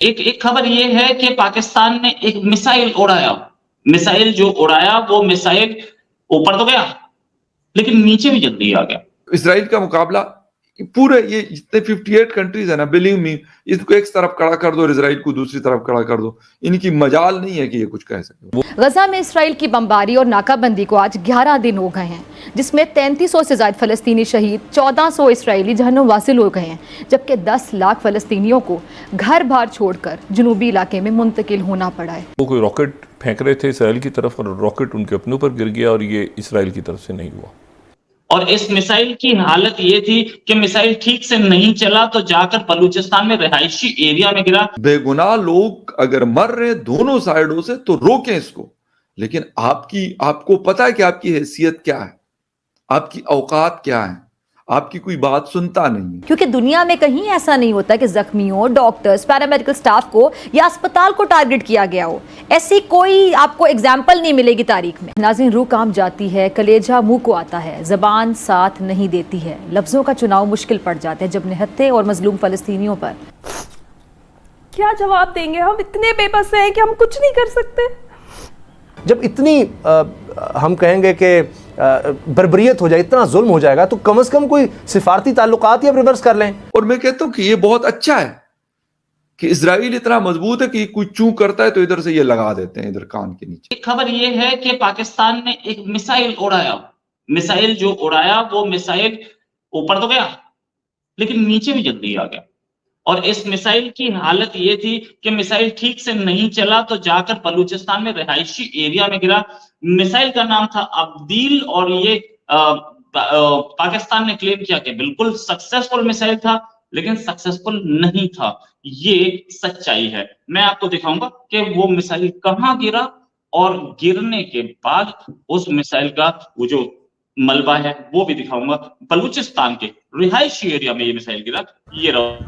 ایک خبر یہ ہے کہ پاکستان نے ایک میسائل اڑایا، میسائل جو اڑایا وہ میسائل اوپر تو گیا لیکن نیچے بھی جلدی آ گیا۔ اسرائیل کا مقابلہ پورے یہ جتنے 58 کنٹریز ہیں نا، بلیو می، اس کو ایک طرف کھڑا کر دو اور اسرائیل کو دوسری طرف کھڑا کر دو، ان کی مجال نہیں ہے کہ یہ کچھ کہہ سکے۔ غزہ میں اسرائیل کی بمباری اور ناکہ بندی کو آج 11 دن ہو گئے ہیں، جس میں 3300 سے زائد فلسطینی شہید، 1400 اسرائیلی جہنم واصل ہو گئے ہیں، جبکہ 10 لاکھ فلسطینیوں کو گھر بار چھوڑ کر جنوبی علاقے میں منتقل ہونا پڑا ہے۔ وہ کوئی راکٹ پھینک رہے تھے اسرائیل کی طرف اور راکٹ ان کے اپنے اوپر گر گیا، اور یہ اسرائیل کی طرف سے نہیں ہوا۔ اور اس میسائل کی حالت یہ تھی کہ میسائل ٹھیک سے نہیں چلا تو جا کر بلوچستان میں رہائشی ایریا میں گرا۔ بے گناہ لوگ اگر مر رہے دونوں سائیڈوں سے تو روکیں اس کو، لیکن آپ کو پتا ہے کہ آپ کی حیثیت کیا ہے، آپ کی اوقات کیا ہے، آپ کی کوئی بات سنتا نہیں ہے۔ کیونکہ دنیا میں کہیں ایسا نہیں ہوتا کہ زخمیوں، ڈاکٹرز، پیرامیڈیکل سٹاف کو یا اسپتال کو ٹارگٹ کیا گیا ہو، ایسی کوئی آپ کو ایگزامپل نہیں ملے گی تاریخ میں۔ ناظرین، روح کانپ جاتی ہے، کلیجہ منہ کو آتا ہے، زبان ساتھ نہیں دیتی ہے، لفظوں کا چناؤ مشکل پڑ جاتا ہے جب نہتے اور مظلوم فلسطینیوں پر۔ کیا جواب دیں گے؟ ہم اتنے بے بس ہیں کہ ہم کچھ نہیں کر سکتے۔ جب اتنی ہم کہیں گے کہ بربریت ہو جائے، اتنا ظلم ہو جائے گا، تو کم از کم کوئی سفارتی تعلقات یا ریورس کر لیں۔ اور میں کہتا ہوں کہ یہ بہت اچھا ہے کہ اسرائیل اتنا مضبوط ہے کہ کوئی چوں کرتا ہے تو ادھر سے یہ لگا دیتے ہیں ادھر کان کے نیچے۔ ایک خبر یہ ہے کہ پاکستان نے ایک میسائل اڑایا، میسائل جو اڑایا وہ میسائل اوپر تو گیا لیکن نیچے بھی جلدی آ گیا۔ اور اس میسائل کی حالت یہ تھی کہ میسائل ٹھیک سے نہیں چلا تو جا کر بلوچستان میں رہائشی ایریا میں گرا۔ میسائل کا نام تھا عبدیل، اور یہ پاکستان نے کلیم کیا کہ بالکل سکسیسفل میسائل تھا، لیکن سکسیسفل نہیں تھا۔ یہ سچائی ہے۔ میں آپ کو دکھاؤں گا کہ وہ میسائل کہاں گرا، اور گرنے کے بعد اس میسائل کا وہ جو ملبہ ہے وہ بھی دکھاؤں گا۔ بلوچستان کے رہائشی ایریا میں یہ میسائل گرا۔ یہ رہا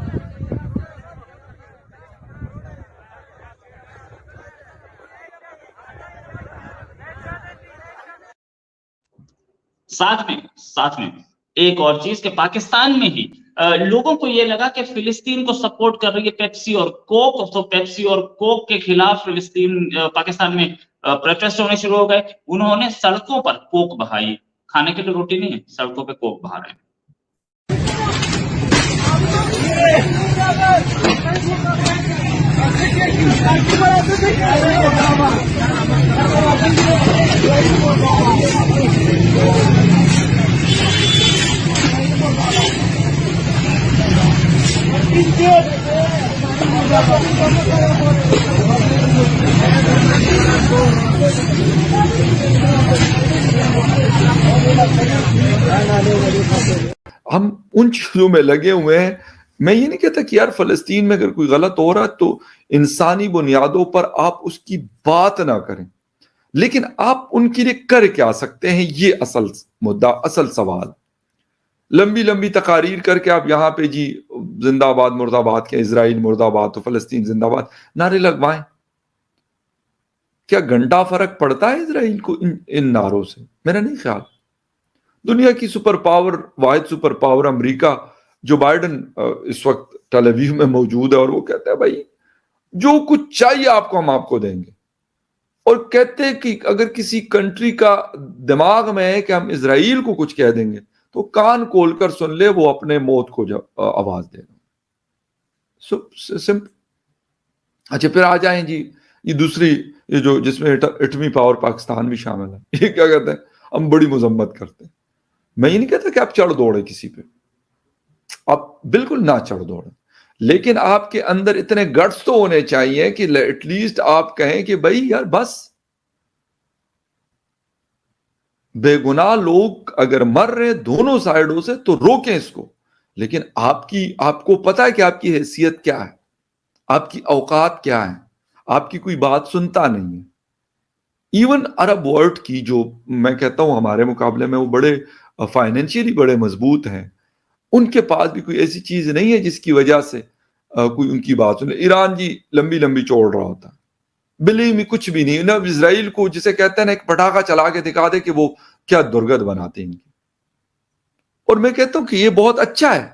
ساتھ میں ایک اور چیز کہ پاکستان میں ہی لوگوں کو یہ لگا کہ فلسطین کو سپورٹ کر رہی ہے پیپسی اور کوک، تو پیپسی اور کوک کے خلاف پاکستان میں پروٹیسٹ ہونے شروع ہو گئے۔ انہوں نے سڑکوں پر کوک بہائی، کھانے کے لیے روٹی نہیں ہے، سڑکوں پہ کوک بہا رہے ہیں۔ ہم ان چیزوں میں لگے ہوئے ہیں۔ میں یہ نہیں کہتا کہ یار فلسطین میں اگر کوئی غلط ہو رہا ہے تو انسانی بنیادوں پر آپ اس کی بات نہ کریں، لیکن آپ ان کے لیے کر کیا سکتے ہیں، یہ اصل مدعا، اصل سوال۔ لمبی لمبی تقاریر کر کے آپ یہاں پہ جی زندہ آباد مرد آباد کے، اسرائیل مرد آباد تو فلسطین زندہ آباد نعرے لگوائیں، کیا گھنٹہ فرق پڑتا ہے اسرائیل کو ان نعروں سے؟ میرا نہیں خیال۔ دنیا کی سپر پاور، واحد سپر پاور امریکہ، جو بائیڈن اس وقت ٹیل اویو میں موجود ہے، اور وہ کہتا ہے بھائی جو کچھ چاہیے آپ کو ہم آپ کو دیں گے، اور کہتے ہیں کہ اگر کسی کنٹری کا دماغ میں ہے کہ ہم اسرائیل کو کچھ کہہ دیں گے تو کان کھول کر سن لے، وہ اپنے موت کو آواز دے گا۔ سمپل۔ اچھا پھر آ جائیں جی یہ دوسری، یہ جو جس میں ایٹمی پاور پاکستان بھی شامل ہے، یہ کیا کہتے ہیں، ہم بڑی مذمت کرتے ہیں۔ میں یہ نہیں کہتا کہ آپ چڑھ دوڑے کسی پہ، آپ بالکل نہ چڑھ دوڑیں، لیکن آپ کے اندر اتنے گٹس تو ہونے چاہیے کہ ایٹ لیسٹ آپ کہیں کہ بھائی یار بس، بے گناہ لوگ اگر مر رہے دونوں سائیڈوں سے تو روکیں اس کو، لیکن آپ کو پتا ہے کہ آپ کی حیثیت کیا ہے، آپ کی اوقات کیا ہے، آپ کی کوئی بات سنتا نہیں ہے۔ ایون عرب ورلڈ کی، جو میں کہتا ہوں ہمارے مقابلے میں وہ بڑے فائنینشیلی بڑے مضبوط ہیں، ان کے پاس بھی کوئی ایسی چیز نہیں ہے جس کی وجہ سے کوئی ان کی بات سنے۔ ایران جی لمبی لمبی چوڑ رہا ہوتا ہے، بلیو می کچھ بھی نہیں۔ نہ اسرائیل کو جسے کہتے ہیں نا ایک پٹاخہ چلا کے دکھا دے کہ وہ کیا درگت بناتے ہیں ان کی۔ اور میں کہتا ہوں کہ یہ بہت اچھا ہے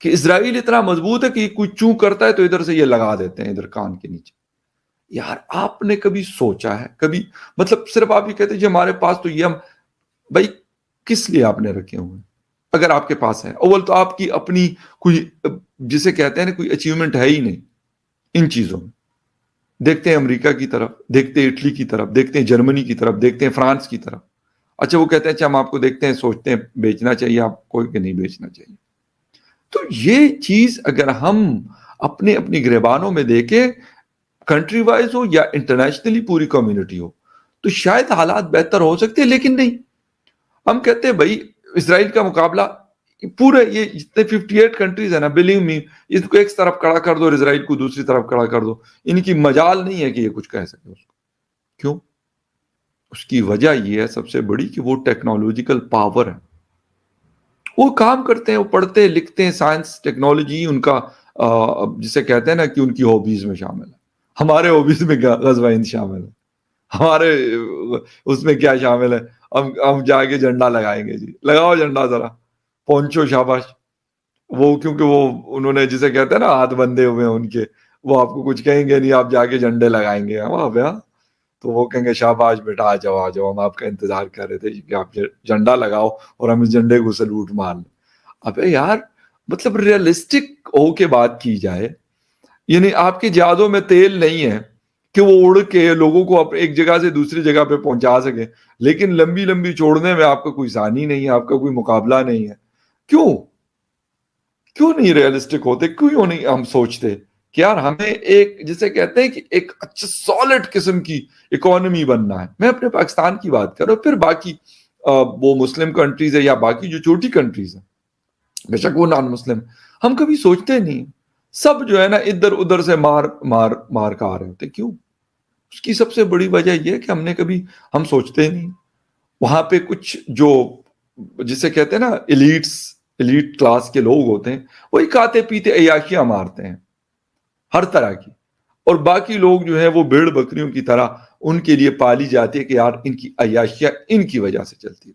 کہ اسرائیل اتنا مضبوط ہے کہ کوئی چوں کرتا ہے تو ادھر سے یہ لگا دیتے ہیں ادھر کان کے نیچے. یار آپ نے کبھی سوچا ہے کبھی, مطلب صرف آپ یہ کہتے ہیں جی ہمارے پاس تو یہ, ہم بھائی کس لیے آپ نے رکھے ہوئے ہیں اگر آپ کے پاس ہے؟ اول تو آپ کی اپنی کوئی جسے کہتے ہیں نا کوئی اچیومنٹ ہے ہی نہیں ان چیزوں میں. دیکھتے ہیں امریکہ کی طرف, دیکھتے ہیں اٹلی کی طرف, دیکھتے ہیں جرمنی کی طرف, دیکھتے ہیں فرانس کی طرف. اچھا وہ کہتے ہیں اچھا ہم آپ کو دیکھتے ہیں سوچتے ہیں بیچنا چاہیے آپ کو کہ نہیں بیچنا چاہیے. تو یہ چیز اگر ہم اپنے اپنی گریبانوں میں دیکھیں, کنٹری وائز ہو یا انٹرنیشنلی پوری کمیونٹی ہو, تو شاید حالات بہتر ہو سکتے ہیں, لیکن نہیں. ہم کہتے ہیں بھائی اسرائیل کا مقابلہ پورے یہ جتنے 58 کنٹریز ہیں نا, بلیو می, اس کو ایک طرف کھڑا کر دو اور اسرائیل کو دوسری طرف کھڑا کر دو, ان کی مجال نہیں ہے کہ یہ کچھ کہہ سکے اس کو. کیوں؟ اس کی وجہ یہ ہے سب سے بڑی کہ وہ ٹیکنالوجیکل پاور ہے, وہ کام کرتے ہیں, وہ پڑھتے لکھتے ہیں, سائنس ٹیکنالوجی ان کا جسے کہتے ہیں نا کہ ان کی ہابیز میں شامل ہے. ہمارے ہابیز میں غزوہ ہند شامل ہے, ہمارے اس میں کیا شامل ہے, ہم جا کے جھنڈا لگائیں گے, جی لگاؤ جھنڈا ذرا, پہنچو شاباش. وہ کیونکہ وہ انہوں نے جسے کہتے ہیں نا ہاتھ بندھے ہوئے ہیں ان کے, وہ آپ کو کچھ کہیں گے نہیں, آپ جا کے جھنڈے لگائیں گے وہاں پہ, تو وہ کہیں گے شاباش بیٹا آ جاؤ, ہم آپ کا انتظار کر رہے تھے کہ آپ جھنڈا لگاؤ اور ہم اس جھنڈے کو سلوٹ مار لیں. ابے یار مطلب ریئلسٹک ہو کے بات کی جائے, یعنی آپ کے جہازوں میں تیل نہیں ہے کہ وہ اڑ کے لوگوں کو ایک جگہ سے دوسری جگہ پہ پہنچا سکے, لیکن لمبی لمبی چھوڑنے میں آپ کا کوئی ثانی نہیں ہے, آپ کا کوئی مقابلہ نہیں ہے. کیوں نہیں ریئلسٹک ہوتے, کیوں نہیں ہم سوچتے کہ یار ہمیں ایک جسے کہتے ہیں کہ ایک اچھا سالڈ قسم کی اکانومی بننا ہے. میں اپنے پاکستان کی بات کر رہا ہوں, پھر باقی وہ مسلم کنٹریز ہے یا باقی جو چھوٹی کنٹریز ہیں, بے شک وہ نان مسلم, ہم کبھی سوچتے نہیں. سب جو ہے نا ادھر ادھر سے مار کھا رہے ہوتے. کیوں؟ اس کی سب سے بڑی وجہ یہ ہے کہ ہم سوچتے نہیں. وہاں پہ کچھ جو جسے کہتے ہیں نا ایلیٹ کلاس کے لوگ ہوتے ہیں, وہی کھاتے پیتے عیاشیاں مارتے ہیں ہر طرح کی, اور باقی لوگ جو ہیں وہ بھیڑ بکریوں کی طرح ان کے لیے پالی جاتی ہے کہ یار ان کی عیاشیاں ان کی وجہ سے چلتی ہے.